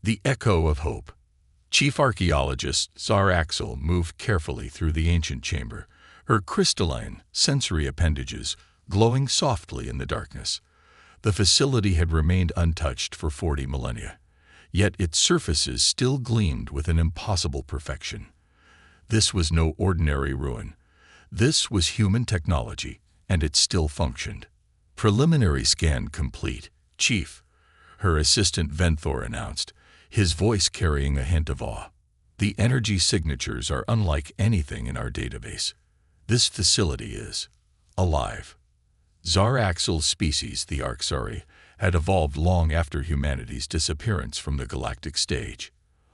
The Echo of Hope. Chief archaeologist Zar Axel moved carefully through the ancient chamber, her crystalline, sensory appendages glowing softly in the darkness. The facility had remained untouched for 40 millennia, yet its surfaces still gleamed with an impossible perfection. This was no ordinary ruin. This was human technology, and it still functioned. Preliminary scan complete, Chief, her assistant Venthor announced, his voice carrying a hint of awe. The energy signatures are unlike anything in our database. This facility is alive. Zar Axel's species, the Arxari, had evolved long after humanity's disappearance from the galactic stage.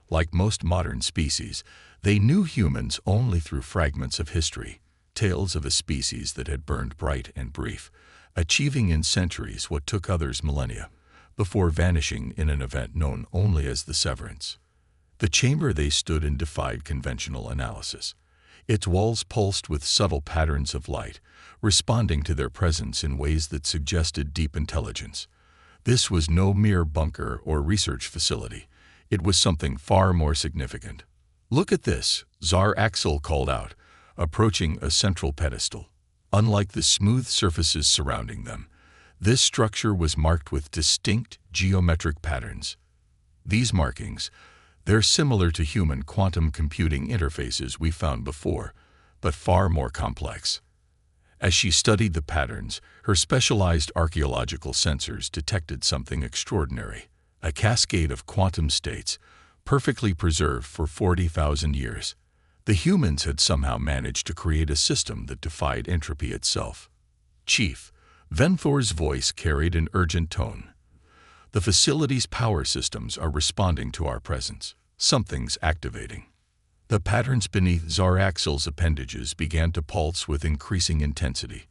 Like most modern species, they knew humans only through fragments of history, tales of a species that had burned bright and brief, achieving in centuries what took others millennia, before vanishing in an event known only as the severance. The chamber they stood in defied conventional analysis. Its walls pulsed with subtle patterns of light, responding to their presence in ways that suggested deep intelligence. This was no mere bunker or research facility. It was something far more significant. "Look at this," Zar Axel called out, approaching a central pedestal. Unlike the smooth surfaces surrounding them, this structure was marked with distinct geometric patterns. These markings, they're similar to human quantum computing interfaces we found before, but far more complex. As she studied the patterns, her specialized archaeological sensors detected something extraordinary: a cascade of quantum states, perfectly preserved for 40,000 years. The humans had somehow managed to create a system that defied entropy itself. "Chief," Venthor's voice carried an urgent tone. "The facility's power systems are responding to our presence. Something's activating." The patterns beneath Zar Axel's appendages began to pulse with increasing intensity.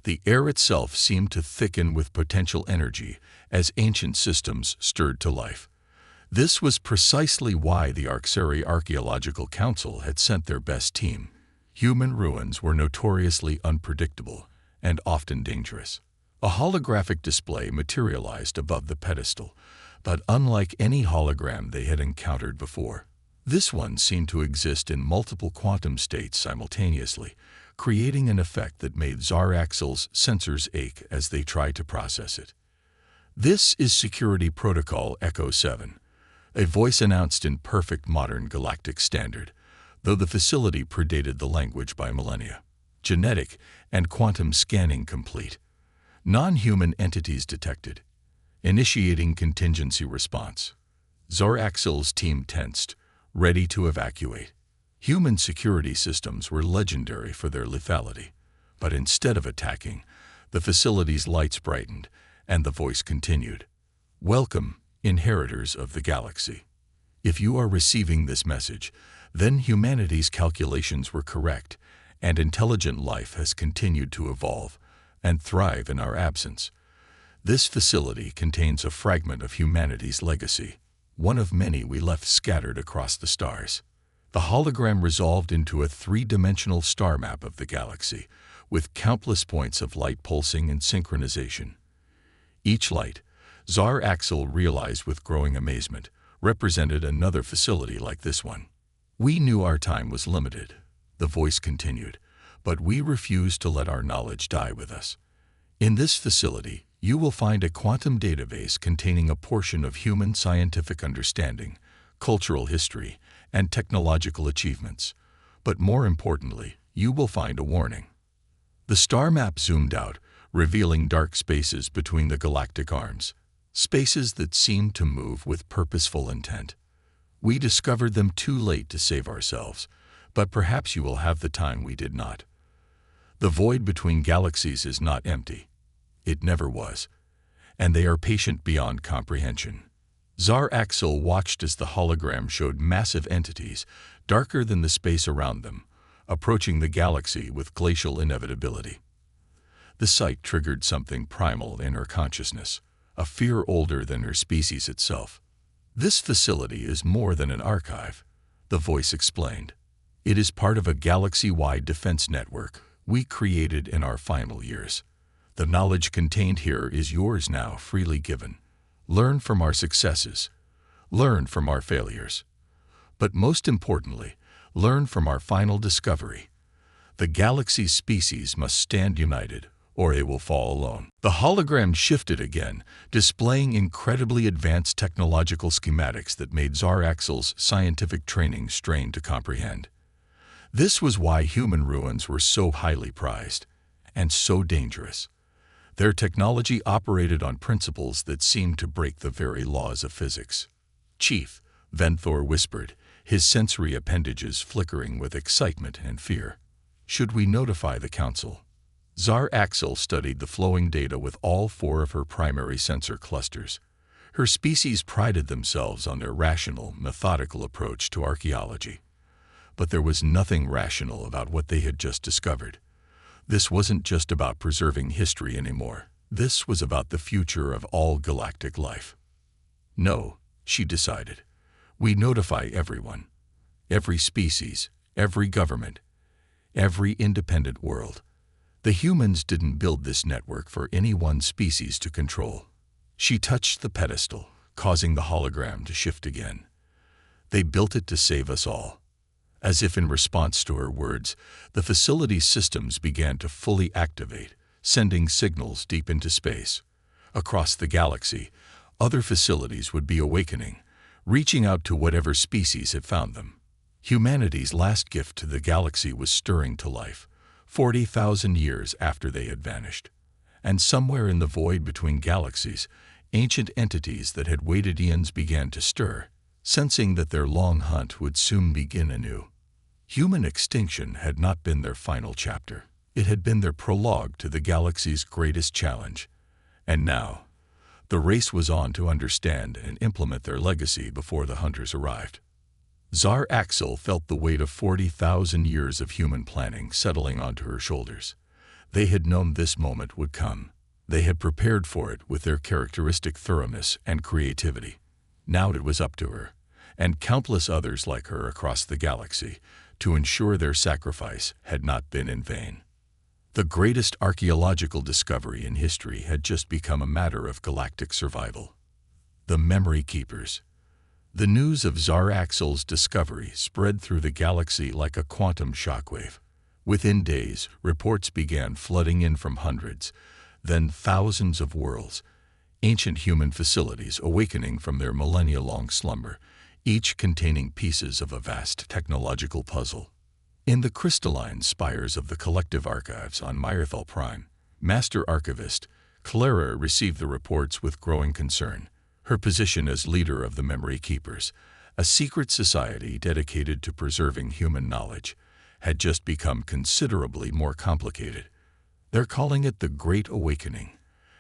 The air itself seemed to thicken with potential energy as ancient systems stirred to life. This was precisely why the Arxari Archaeological Council had sent their best team. Human ruins were notoriously unpredictable and often dangerous. A holographic display materialized above the pedestal, but unlike any hologram they had encountered before. This one seemed to exist in multiple quantum states simultaneously, creating an effect that made Zar Axel's sensors ache as they tried to process it. "This is Security Protocol Echo 7, a voice announced in perfect modern galactic standard, though the facility predated the language by millennia. "Genetic and quantum scanning complete. Non-human entities detected. Initiating contingency response." Zar Axel's team tensed, ready to evacuate. Human security systems were legendary for their lethality, but instead of attacking, the facility's lights brightened, and the voice continued. "Welcome, inheritors of the galaxy. If you are receiving this message, then humanity's calculations were correct, and intelligent life has continued to evolve and thrive in our absence. This facility contains a fragment of humanity's legacy, one of many we left scattered across the stars." The hologram resolved into a three-dimensional star map of the galaxy, with countless points of light pulsing in synchronization. Each light, Zar Axel realized with growing amazement, represented another facility like this one. "We knew our time was limited," the voice continued, "but we refused to let our knowledge die with us. In this facility, you will find a quantum database containing a portion of human scientific understanding, cultural history, and technological achievements. But more importantly, you will find a warning." The star map zoomed out, revealing dark spaces between the galactic arms, spaces that seemed to move with purposeful intent. "We discovered them too late to save ourselves, but perhaps you will have the time we did not. The void between galaxies is not empty. It never was, and they are patient beyond comprehension." Zar Axel watched as the hologram showed massive entities, darker than the space around them, approaching the galaxy with glacial inevitability. The sight triggered something primal in her consciousness, a fear older than her species itself. "This facility is more than an archive," the voice explained. "It is part of a galaxy-wide defense network we created in our final years. The knowledge contained here is yours now, freely given. Learn from our successes. learn from our failures. But most importantly, learn from our final discovery. The galaxy's species must stand united, or it will fall alone. The hologram shifted again, displaying incredibly advanced technological schematics that made Tsar Axel's scientific training strained to comprehend. This was why human ruins were so highly prized, and so dangerous. Their technology operated on principles that seemed to break the very laws of physics. "Chief," Venthor whispered, his sensory appendages flickering with excitement and fear. "Should we notify the Council?" Tsar Axel studied the flowing data with all 4 of her primary sensor clusters. Her species prided themselves on their rational, methodical approach to archaeology. But there was nothing rational about what they had just discovered. This wasn't just about preserving history anymore. This was about the future of all galactic life. "No," she decided. "We notify everyone. Every species, every government, every independent world. The humans didn't build this network for any one species to control." She touched the pedestal, causing the hologram to shift again. "They built it to save us all." As if in response to her words, the facility's systems began to fully activate, sending signals deep into space. Across the galaxy, other facilities would be awakening, reaching out to whatever species had found them. Humanity's last gift to the galaxy was stirring to life, 40,000 years after they had vanished. And somewhere in the void between galaxies, ancient entities that had waited eons began to stir, sensing that their long hunt would soon begin anew. Human extinction had not been their final chapter. It had been their prologue to the galaxy's greatest challenge. And now, the race was on to understand and implement their legacy before the hunters arrived. Tsar Axel felt the weight of 40,000 years of human planning settling onto her shoulders. They had known this moment would come. They had prepared for it with their characteristic thoroughness and creativity. Now it was up to her, and countless others like her across the galaxy, to ensure their sacrifice had not been in vain. The greatest archaeological discovery in history had just become a matter of galactic survival. The Memory Keepers. The news of Tsar Axel's discovery spread through the galaxy like a quantum shockwave. Within days, reports began flooding in from hundreds, then thousands of worlds, ancient human facilities awakening from their millennia-long slumber, each containing pieces of a vast technological puzzle. In the crystalline spires of the collective archives on Myerthal Prime, Master Archivist Clara received the reports with growing concern. Her position as leader of the Memory Keepers, a secret society dedicated to preserving human knowledge, had just become considerably more complicated. "They're calling it the Great Awakening,"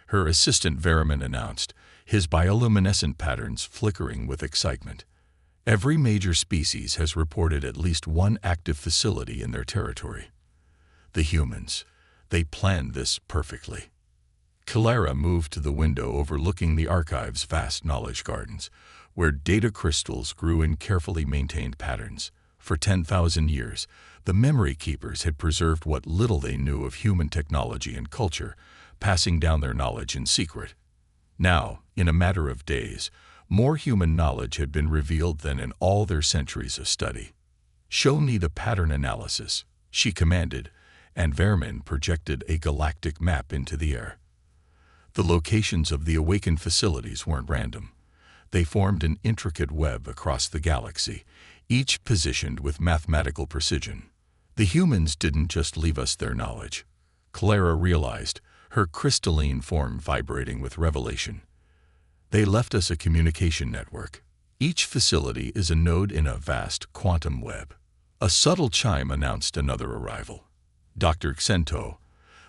her assistant Veriman announced, his bioluminescent patterns flickering with excitement. "Every major species has reported at least one active facility in their territory." The humans, they planned this perfectly. Clara moved to the window overlooking the archive's vast knowledge gardens, where data crystals grew in carefully maintained patterns. For 10,000 years, the Memory Keepers had preserved what little they knew of human technology and culture, passing down their knowledge in secret. Now, in a matter of days, more human knowledge had been revealed than in all their centuries of study. "Show me the pattern analysis," she commanded, and Vermin projected a galactic map into the air. The locations of the awakened facilities weren't random. They formed an intricate web across the galaxy, each positioned with mathematical precision. The humans didn't just leave us their knowledge. Clara realized, her crystalline form vibrating with revelation. They left us a communication network. Each facility is a node in a vast quantum web. A subtle chime announced another arrival. Dr. Xento,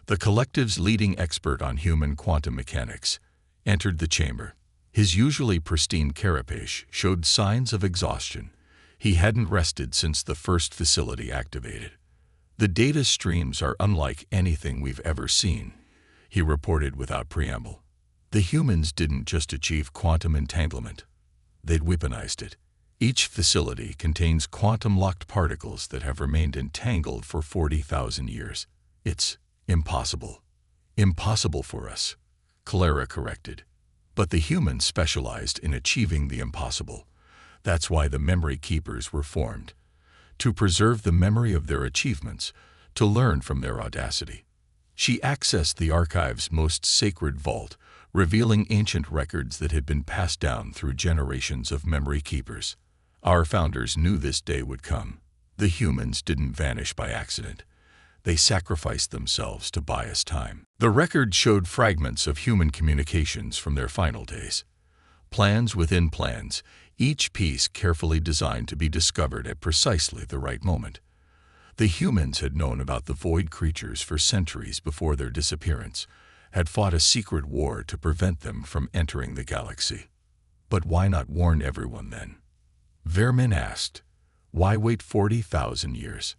the collective's leading expert on human quantum mechanics, entered the chamber. His usually pristine carapace showed signs of exhaustion. He hadn't rested since the first facility activated. "The data streams are unlike anything we've ever seen," he reported without preamble. "The humans didn't just achieve quantum entanglement. They'd weaponized it. Each facility contains quantum-locked particles that have remained entangled for 40,000 years. It's impossible. Impossible for us," Clara corrected. But the humans specialized in achieving the impossible, That's why the Memory Keepers were formed, to preserve the memory of their achievements, to learn from their audacity. She accessed the archive's most sacred vault, revealing ancient records that had been passed down through generations of memory keepers. Our founders knew this day would come. The humans didn't vanish by accident. They sacrificed themselves to buy us time. The record showed fragments of human communications from their final days. Plans within plans, each piece carefully designed to be discovered at precisely the right moment. The humans had known about the void creatures for centuries before their disappearance, had fought a secret war to prevent them from entering the galaxy. But why not warn everyone then? Vermin asked. Why wait 40,000 years?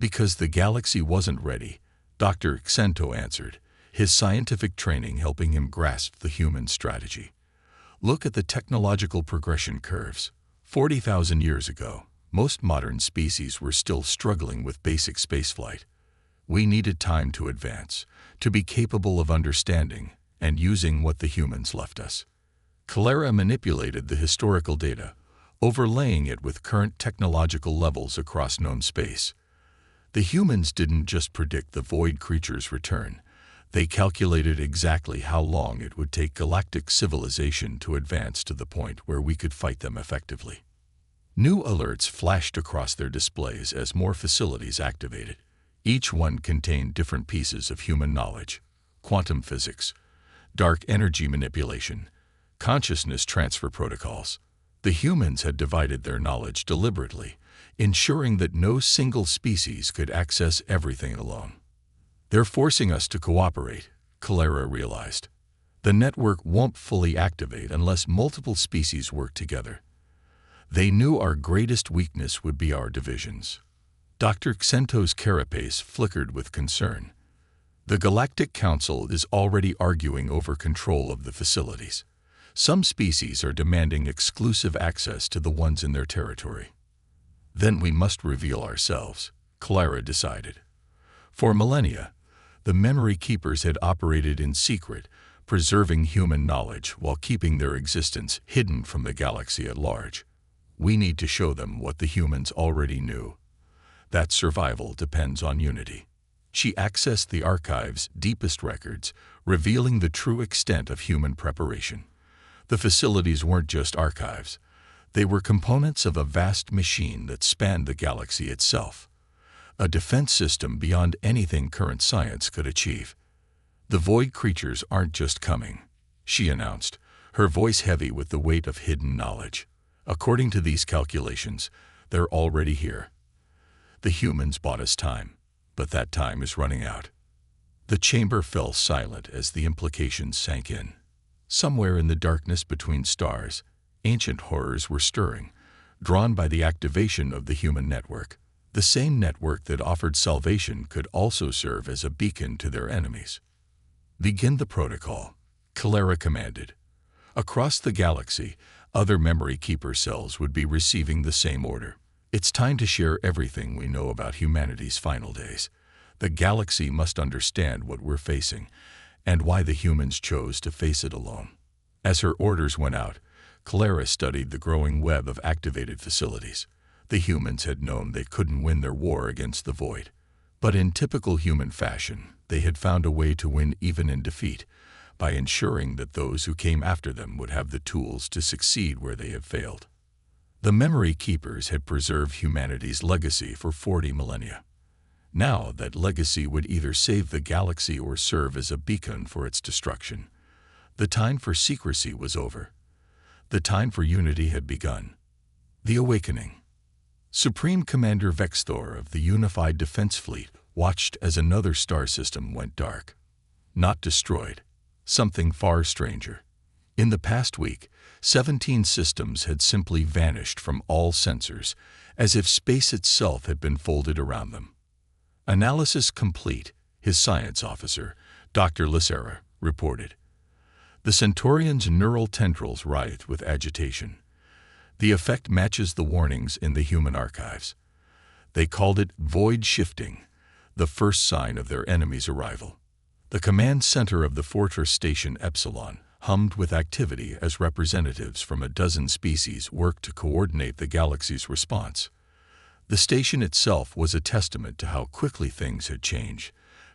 Because the galaxy wasn't ready, Dr. Xento answered, his scientific training helping him grasp the human strategy. Look at the technological progression curves. 40,000 years ago, most modern species were still struggling with basic spaceflight. We needed time to advance, to be capable of understanding and using what the humans left us. Clara manipulated the historical data, overlaying it with current technological levels across known space. The humans didn't just predict the void creature's return. They calculated exactly how long it would take galactic civilization to advance to the point where we could fight them effectively. New alerts flashed across their displays as more facilities activated. Each one contained different pieces of human knowledge: quantum physics, dark energy manipulation, consciousness transfer protocols. The humans had divided their knowledge deliberately, ensuring that no single species could access everything alone. They're forcing us to cooperate, Clara realized. The network won't fully activate unless multiple species work together. They knew our greatest weakness would be our divisions. Dr. Xento's carapace flickered with concern. The Galactic Council is already arguing over control of the facilities. Some species are demanding exclusive access to the ones in their territory. Then we must reveal ourselves, Clara decided. For millennia, the Memory Keepers had operated in secret, preserving human knowledge while keeping their existence hidden from the galaxy at large. We need to show them what the humans already knew. That survival depends on unity. She accessed the archive's deepest records, revealing the true extent of human preparation. The facilities weren't just archives. They were components of a vast machine that spanned the galaxy itself. A defense system beyond anything current science could achieve. The void creatures aren't just coming, she announced, her voice heavy with the weight of hidden knowledge. According to these calculations, they're already here. The humans bought us time, but that time is running out. The chamber fell silent as the implications sank in. Somewhere in the darkness between stars, ancient horrors were stirring, drawn by the activation of the human network. The same network that offered salvation could also serve as a beacon to their enemies. Begin the protocol, Clara commanded. Across the galaxy, other Memory Keeper cells would be receiving the same order. It's time to share everything we know about humanity's final days. The galaxy must understand what we're facing and why the humans chose to face it alone. As her orders went out, Clara studied the growing web of activated facilities. The humans had known they couldn't win their war against the void. But in typical human fashion, they had found a way to win even in defeat, by ensuring that those who came after them would have the tools to succeed where they had failed. The Memory Keepers had preserved humanity's legacy for 40 millennia. Now that legacy would either save the galaxy or serve as a beacon for its destruction. The time for secrecy was over. The time for unity had begun. The Awakening. Supreme Commander Vexthor of the Unified Defense Fleet watched as another star system went dark. Not destroyed. Something far stranger. In the past week, 17 systems had simply vanished from all sensors, as if space itself had been folded around them. Analysis complete, his science officer, Dr. Lissera, reported. The Centaurian's neural tendrils writhed with agitation. The effect matches the warnings in the human archives. They called it void shifting, the first sign of their enemy's arrival. The command center of the Fortress Station Epsilon, hummed with activity as representatives from a dozen species worked to coordinate the galaxy's response. The station itself was a testament to how quickly things had changed,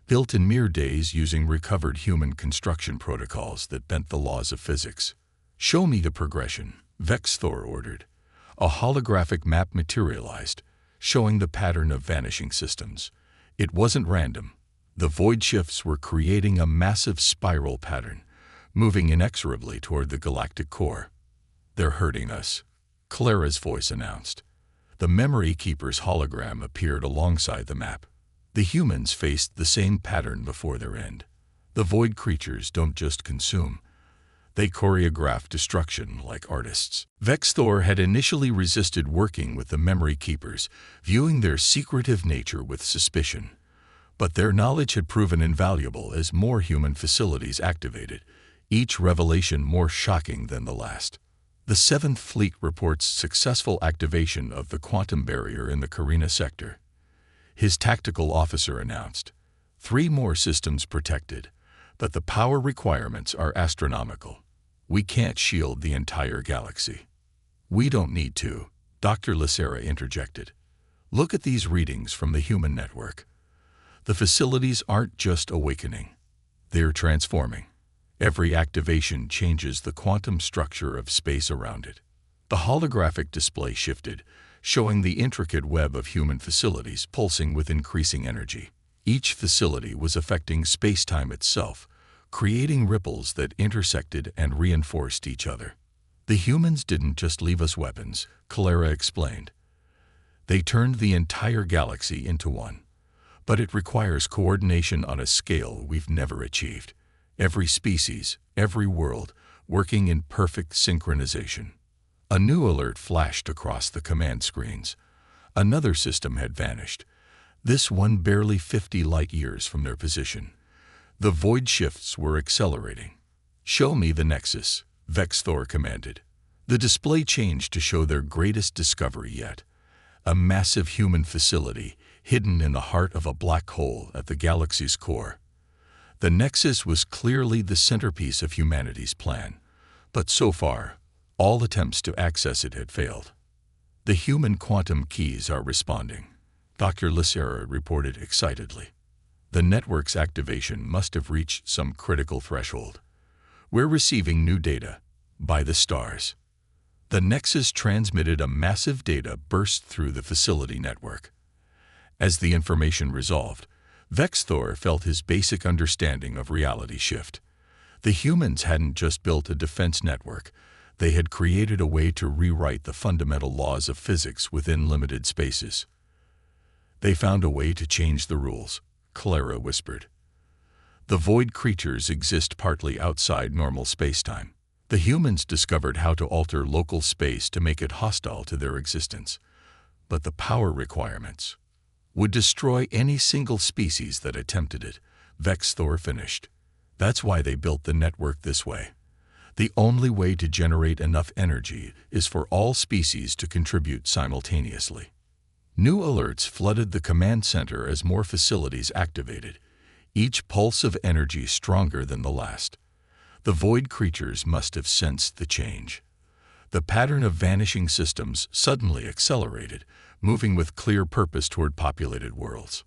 built in mere days using recovered human construction protocols that bent the laws of physics. "Show me the progression," Vexthor ordered. A holographic map materialized, showing the pattern of vanishing systems. It wasn't random. The void shifts were creating a massive spiral pattern, moving inexorably toward the galactic core. "They're hurting us," Clara's voice announced. The Memory Keeper's hologram appeared alongside the map. The humans faced the same pattern before their end. The void creatures don't just consume. They choreograph destruction like artists. Vexthor had initially resisted working with the Memory Keepers, viewing their secretive nature with suspicion. But their knowledge had proven invaluable as more human facilities activated, each revelation more shocking than the last. The 7th Fleet reports successful activation of the quantum barrier in the Carina sector. His tactical officer announced, 3 more systems protected, but the power requirements are astronomical. We can't shield the entire galaxy. "We don't need to," Dr. Lacera interjected. "Look at these readings from the human network. The facilities aren't just awakening. They're transforming. Every activation changes the quantum structure of space around it." The holographic display shifted, showing the intricate web of human facilities pulsing with increasing energy. Each facility was affecting space-time itself, creating ripples that intersected and reinforced each other. "The humans didn't just leave us weapons," Clara explained. "They turned the entire galaxy into one. But it requires coordination on a scale we've never achieved. Every species, every world, working in perfect synchronization." A new alert flashed across the command screens. Another system had vanished, this one barely 50 light-years from their position. The void shifts were accelerating. "Show me the Nexus," Vexthor commanded. The display changed to show their greatest discovery yet, a massive human facility hidden in the heart of a black hole at the galaxy's core. The Nexus was clearly the centerpiece of humanity's plan, but so far, all attempts to access it had failed. "The human quantum keys are responding," Dr. Lacera reported excitedly. "The network's activation must have reached some critical threshold. We're receiving new data, by the stars." The Nexus transmitted a massive data burst through the facility network. As the information resolved, Vexthor felt his basic understanding of reality shift. The humans hadn't just built a defense network, they had created a way to rewrite the fundamental laws of physics within limited spaces. "They found a way to change the rules," Clara whispered. "The void creatures exist partly outside normal spacetime. The humans discovered how to alter local space to make it hostile to their existence. But the power requirements would destroy any single species that attempted it," Vexthor finished. "That's why they built the network this way. The only way to generate enough energy is for all species to contribute simultaneously." New alerts flooded the command center as more facilities activated, each pulse of energy stronger than the last. The void creatures must have sensed the change. The pattern of vanishing systems suddenly accelerated, moving with clear purpose toward populated worlds.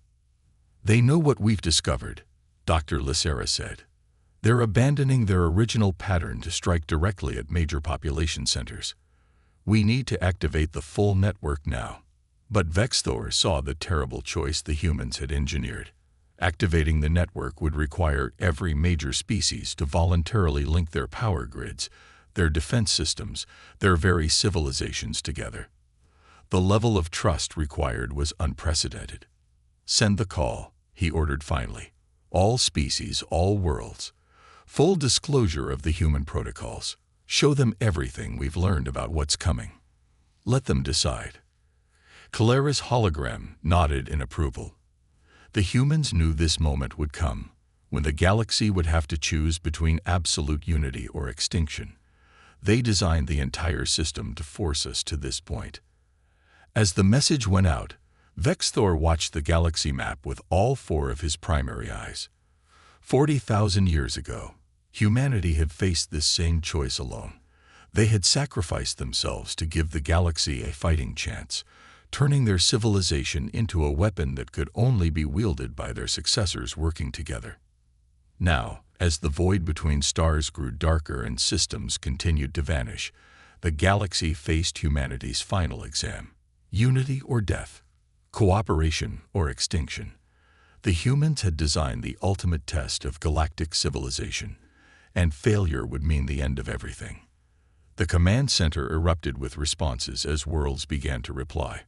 "They know what we've discovered," Dr. Lacera said. "They're abandoning their original pattern to strike directly at major population centers. We need to activate the full network now." But Vexthor saw the terrible choice the humans had engineered. Activating the network would require every major species to voluntarily link their power grids, their defense systems, their very civilizations together. The level of trust required was unprecedented. "Send the call," he ordered finally. "All species, all worlds. Full disclosure of the human protocols. Show them everything we've learned about what's coming. Let them decide." Clara's hologram nodded in approval. The humans knew this moment would come, when the galaxy would have to choose between absolute unity or extinction. They designed the entire system to force us to this point. As the message went out, Vexthor watched the galaxy map with all 4 of his primary eyes. 40,000 years ago, Humanity had faced this same choice alone. They had sacrificed themselves to give the galaxy a fighting chance, turning their civilization into a weapon that could only be wielded by their successors working together. Now, as the void between stars grew darker and systems continued to vanish, the galaxy faced humanity's final exam. Unity or death? Cooperation or extinction? The humans had designed the ultimate test of galactic civilization, and failure would mean the end of everything. The command center erupted with responses as worlds began to reply.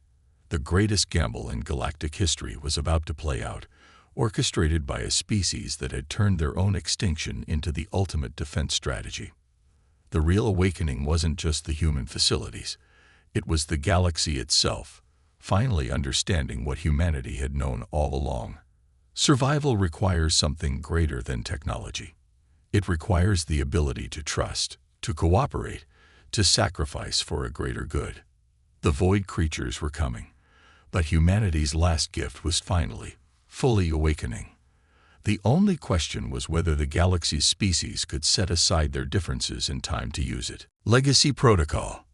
The greatest gamble in galactic history was about to play out, orchestrated by a species that had turned their own extinction into the ultimate defense strategy. The real awakening wasn't just the human facilities. It was the galaxy itself, finally understanding what humanity had known all along. Survival requires something greater than technology. It requires the ability to trust, to cooperate, to sacrifice for a greater good. The void creatures were coming, but humanity's last gift was finally, fully awakening. The only question was whether the galaxy's species could set aside their differences in time to use it. Legacy Protocol.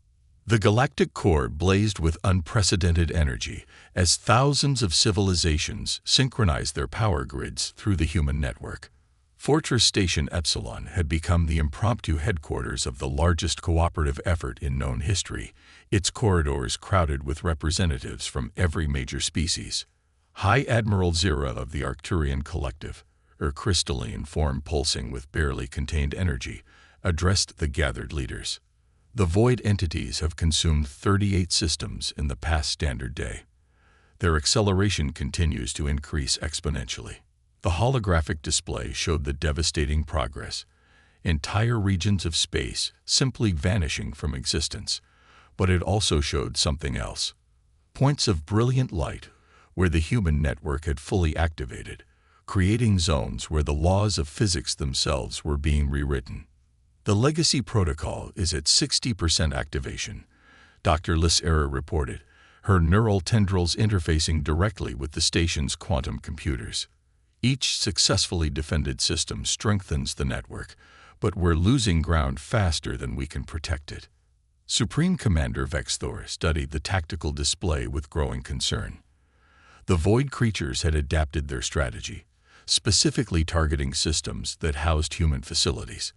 The galactic core blazed with unprecedented energy as thousands of civilizations synchronized their power grids through the human network. Fortress Station Epsilon had become the impromptu headquarters of the largest cooperative effort in known history, its corridors crowded with representatives from every major species. High Admiral Zira of the Arcturian Collective, her crystalline form pulsing with barely contained energy, addressed the gathered leaders. The void entities have consumed 38 systems in the past standard day. Their acceleration continues to increase exponentially. The holographic display showed the devastating progress, entire regions of space simply vanishing from existence, but it also showed something else. Points of brilliant light where the human network had fully activated, creating zones where the laws of physics themselves were being rewritten. The Legacy Protocol is at 60% activation, Dr. Lissera reported, her neural tendrils interfacing directly with the station's quantum computers. Each successfully defended system strengthens the network, but we're losing ground faster than we can protect it. Supreme Commander Vexthor studied the tactical display with growing concern. The void creatures had adapted their strategy, specifically targeting systems that housed human facilities.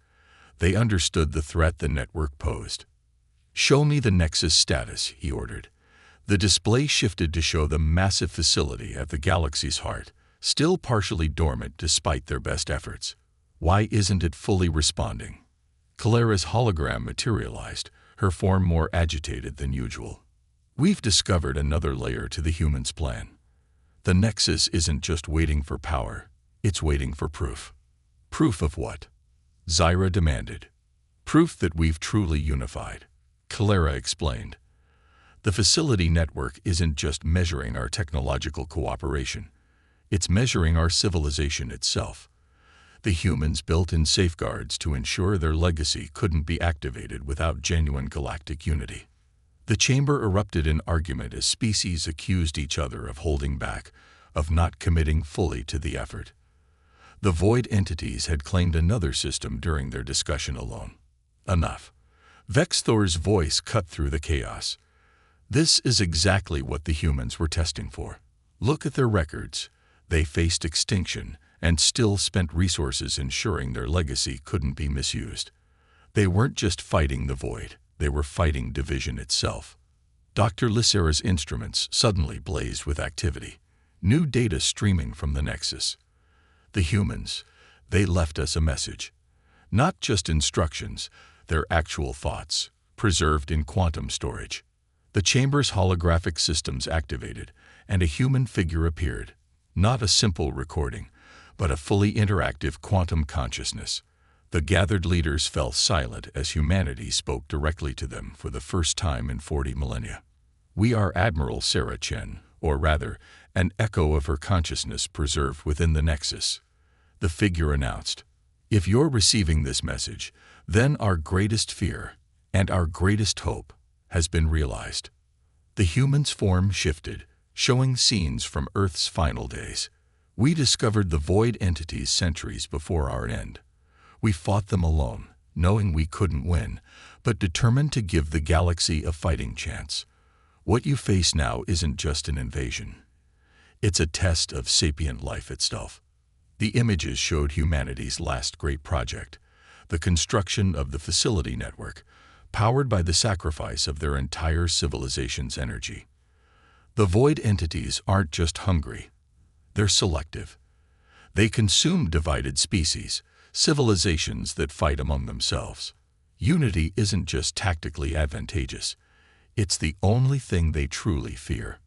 They understood the threat the network posed. "Show me the Nexus status," he ordered. The display shifted to show the massive facility at the galaxy's heart, still partially dormant despite their best efforts. Why isn't it fully responding? Kalera's hologram materialized, her form more agitated than usual. We've discovered another layer to the humans' plan. The Nexus isn't just waiting for power, it's waiting for proof. Proof of what? Zyra demanded. Proof that we've truly unified, Kalera explained. The facility network isn't just measuring our technological cooperation. It's measuring our civilization itself. The humans built in safeguards to ensure their legacy couldn't be activated without genuine galactic unity. The chamber erupted in argument as species accused each other of holding back, of not committing fully to the effort. The void entities had claimed another system during their discussion alone. Enough. Vexthor's voice cut through the chaos. This is exactly what the humans were testing for. Look at their records. They faced extinction and still spent resources ensuring their legacy couldn't be misused. They weren't just fighting the void, they were fighting division itself. Dr. Lissera's instruments suddenly blazed with activity, new data streaming from the Nexus. The humans, they left us a message. Not just instructions, their actual thoughts, preserved in quantum storage. The chamber's holographic systems activated, and a human figure appeared. Not a simple recording, but a fully interactive quantum consciousness. The gathered leaders fell silent as humanity spoke directly to them for the first time in 40 millennia. We are Admiral Sarah Chen, or rather, an echo of her consciousness preserved within the Nexus. The figure announced, "If you're receiving this message, then our greatest fear and our greatest hope has been realized." The human's form shifted, showing scenes from Earth's final days. We discovered the void entities centuries before our end. We fought them alone, knowing we couldn't win, but determined to give the galaxy a fighting chance. What you face now isn't just an invasion. It's a test of sapient life itself. The images showed humanity's last great project, the construction of the facility network, powered by the sacrifice of their entire civilization's energy. The void entities aren't just hungry. They're selective. They consume divided species, civilizations that fight among themselves. Unity isn't just tactically advantageous. It's the only thing they truly fear.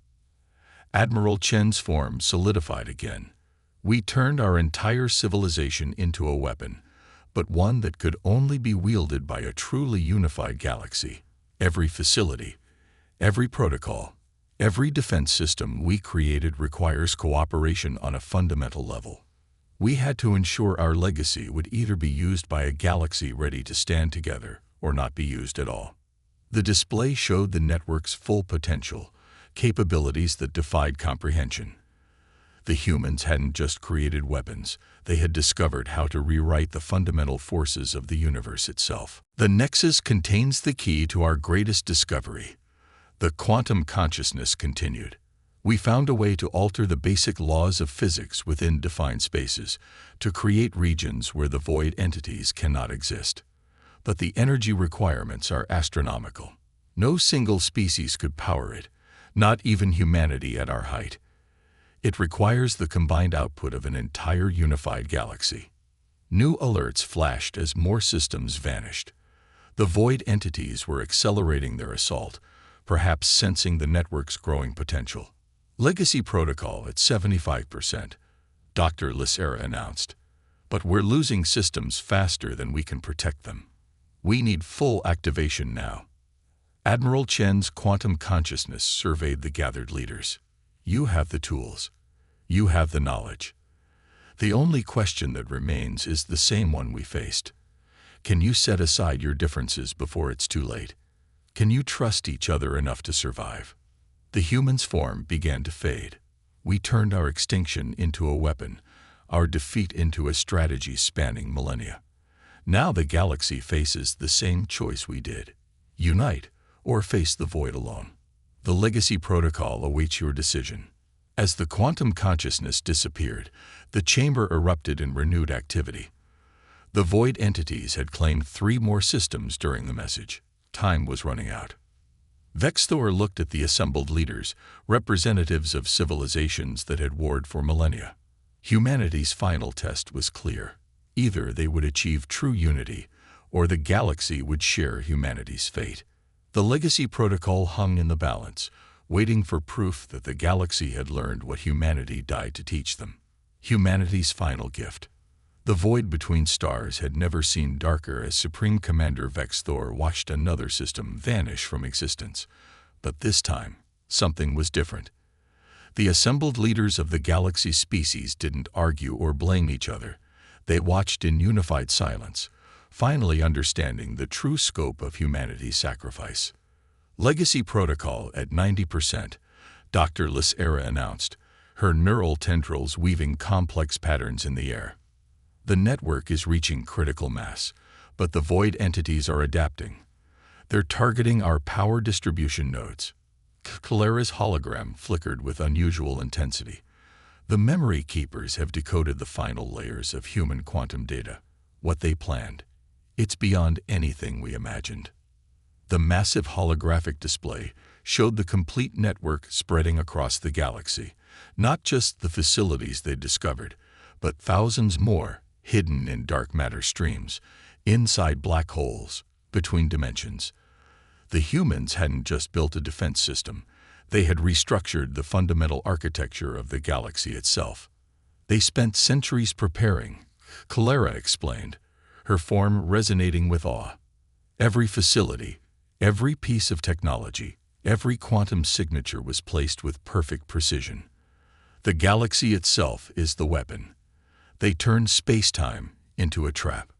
Admiral Chen's form solidified again. We turned our entire civilization into a weapon, but one that could only be wielded by a truly unified galaxy. Every facility, every protocol, every defense system we created requires cooperation on a fundamental level. We had to ensure our legacy would either be used by a galaxy ready to stand together or not be used at all. The display showed the network's full potential, capabilities that defied comprehension. The humans hadn't just created weapons, they had discovered how to rewrite the fundamental forces of the universe itself. The Nexus contains the key to our greatest discovery. The quantum consciousness continued. We found a way to alter the basic laws of physics within defined spaces, to create regions where the void entities cannot exist. But the energy requirements are astronomical. No single species could power it, not even humanity at our height. It requires the combined output of an entire unified galaxy. New alerts flashed as more systems vanished. The void entities were accelerating their assault, perhaps sensing the network's growing potential. Legacy protocol at 75%, Dr. Lissera announced. But we're losing systems faster than we can protect them. We need full activation now. Admiral Chen's quantum consciousness surveyed the gathered leaders. You have the tools. You have the knowledge. The only question that remains is the same one we faced. Can you set aside your differences before it's too late? Can you trust each other enough to survive? The human's form began to fade. We turned our extinction into a weapon, our defeat into a strategy spanning millennia. Now the galaxy faces the same choice we did. Unite or face the void alone. The legacy protocol awaits your decision. As the quantum consciousness disappeared, the chamber erupted in renewed activity. The void entities had claimed 3 more systems during the message. Time was running out. Vexthor looked at the assembled leaders, representatives of civilizations that had warred for millennia. Humanity's final test was clear. Either they would achieve true unity, or the galaxy would share humanity's fate. The legacy protocol hung in the balance, waiting for proof that the galaxy had learned what humanity died to teach them. Humanity's final gift. The void between stars had never seemed darker as Supreme Commander Vexthor watched another system vanish from existence. But this time, something was different. The assembled leaders of the galaxy species didn't argue or blame each other. They watched in unified silence, finally understanding the true scope of humanity's sacrifice. Legacy protocol at 90%, Dr. Lissera announced, her neural tendrils weaving complex patterns in the air. The network is reaching critical mass, but the void entities are adapting. They're targeting our power distribution nodes. Calera's hologram flickered with unusual intensity. The memory keepers have decoded the final layers of human quantum data. What they planned. It's beyond anything we imagined. The massive holographic display showed the complete network spreading across the galaxy, not just the facilities they discovered, but thousands more hidden in dark matter streams, inside black holes, between dimensions. The humans hadn't just built a defense system, they had restructured the fundamental architecture of the galaxy itself. They spent centuries preparing, Calera explained, her form resonating with awe. Every facility, every piece of technology, every quantum signature was placed with perfect precision. The galaxy itself is the weapon. They turned space-time into a trap.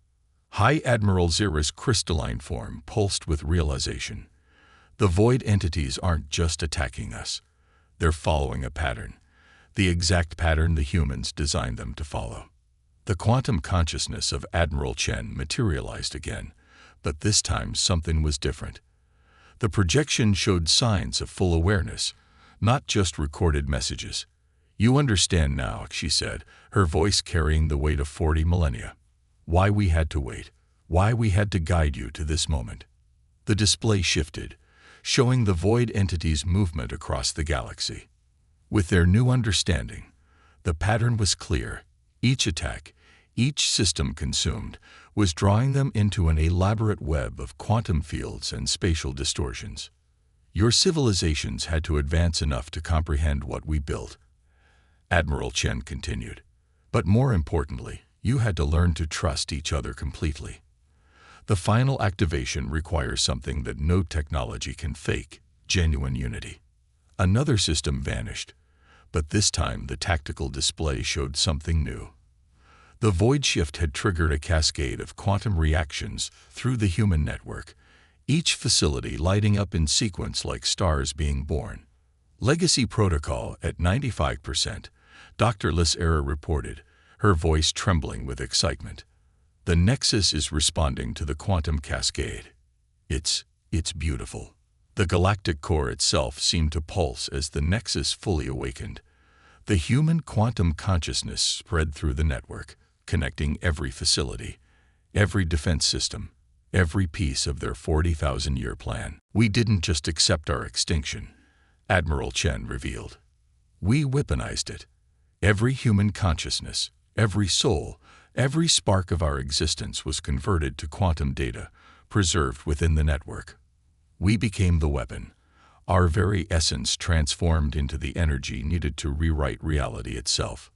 High Admiral Zira's crystalline form pulsed with realization. The void entities aren't just attacking us. They're following a pattern, the exact pattern the humans designed them to follow. The quantum consciousness of Admiral Chen materialized again, but this time something was different. The projection showed signs of full awareness, not just recorded messages. "You understand now," she said, her voice carrying the weight of 40 millennia. "Why we had to wait, why we had to guide you to this moment." The display shifted, showing the void entity's movement across the galaxy. With their new understanding, the pattern was clear. Each attack, each system consumed, was drawing them into an elaborate web of quantum fields and spatial distortions. "Your civilizations had to advance enough to comprehend what we built," Admiral Chen continued. "But more importantly, you had to learn to trust each other completely. The final activation requires something that no technology can fake: genuine unity." Another system vanished, but this time the tactical display showed something new. The void shift had triggered a cascade of quantum reactions through the human network, each facility lighting up in sequence like stars being born. "Legacy protocol at 95%, Dr. Lisera reported, her voice trembling with excitement. "The Nexus is responding to the quantum cascade. It's beautiful." The galactic core itself seemed to pulse as the Nexus fully awakened. The human quantum consciousness spread through the network, connecting every facility, every defense system, every piece of their 40,000-year plan. "We didn't just accept our extinction," Admiral Chen revealed. "We weaponized it. Every human consciousness, every soul, every spark of our existence was converted to quantum data, preserved within the network. We became the weapon, our very essence transformed into the energy needed to rewrite reality itself."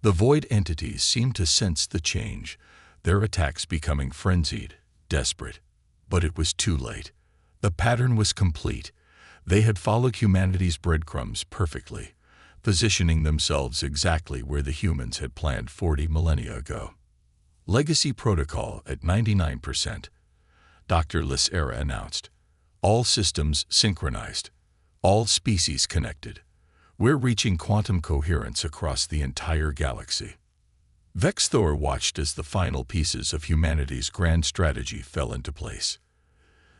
The void entities seemed to sense the change, their attacks becoming frenzied, desperate. But it was too late. The pattern was complete. They had followed humanity's breadcrumbs perfectly, positioning themselves exactly where the humans had planned 40 millennia ago. "Legacy protocol at 99%, Dr. Lisera announced. "All systems synchronized, all species connected. We're reaching quantum coherence across the entire galaxy." Vexthor watched as the final pieces of humanity's grand strategy fell into place.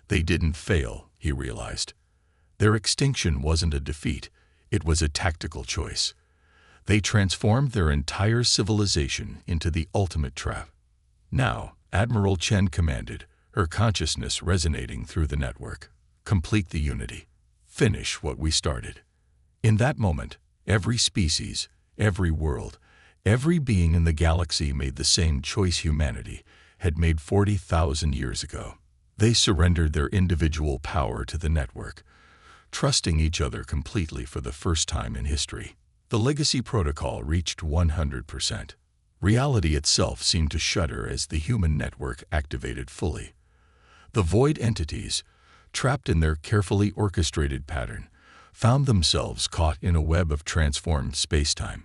They didn't fail, he realized. Their extinction wasn't a defeat, it was a tactical choice. They transformed their entire civilization into the ultimate trap. "Now," Admiral Chen commanded, her consciousness resonating through the network, "complete the unity. Finish what we started." In that moment, every species, every world, every being in the galaxy made the same choice humanity had made 40,000 years ago. They surrendered their individual power to the network, trusting each other completely for the first time in history. The legacy protocol reached 100%. Reality itself seemed to shudder as the human network activated fully. The void entities, trapped in their carefully orchestrated pattern, found themselves caught in a web of transformed spacetime.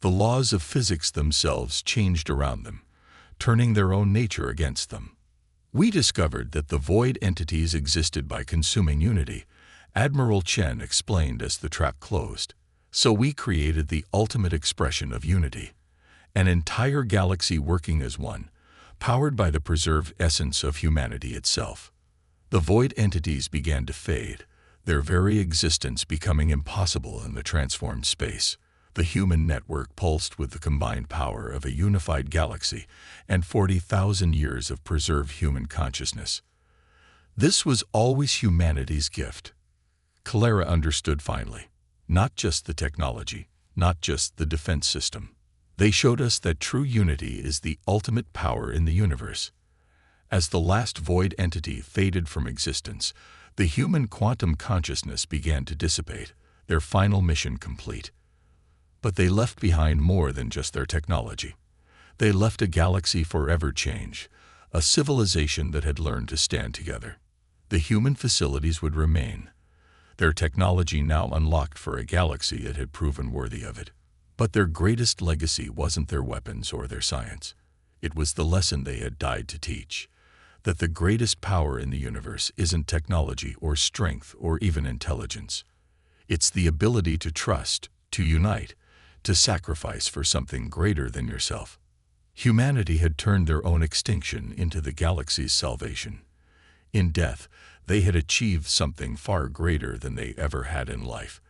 The laws of physics themselves changed around them, turning their own nature against them. "We discovered that the void entities existed by consuming unity," Admiral Chen explained as the trap closed. "So we created the ultimate expression of unity, an entire galaxy working as one, powered by the preserved essence of humanity itself." The void entities began to fade, their very existence becoming impossible in the transformed space. The human network pulsed with the combined power of a unified galaxy and 40,000 years of preserved human consciousness. This was always humanity's gift. Clara understood finally. Not just the technology, not just the defense system. They showed us that true unity is the ultimate power in the universe. As the last void entity faded from existence, the human quantum consciousness began to dissipate, their final mission complete. But they left behind more than just their technology. They left a galaxy forever changed, a civilization that had learned to stand together. The human facilities would remain, their technology now unlocked for a galaxy that had proven worthy of it. But their greatest legacy wasn't their weapons or their science. It was the lesson they had died to teach, that the greatest power in the universe isn't technology or strength or even intelligence. It's the ability to trust, to unite, to sacrifice for something greater than yourself. Humanity had turned their own extinction into the galaxy's salvation. In death, they had achieved something far greater than they ever had in life.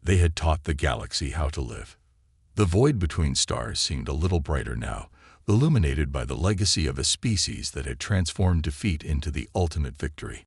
They had taught the galaxy how to live. The void between stars seemed a little brighter now, illuminated by the legacy of a species that had transformed defeat into the ultimate victory.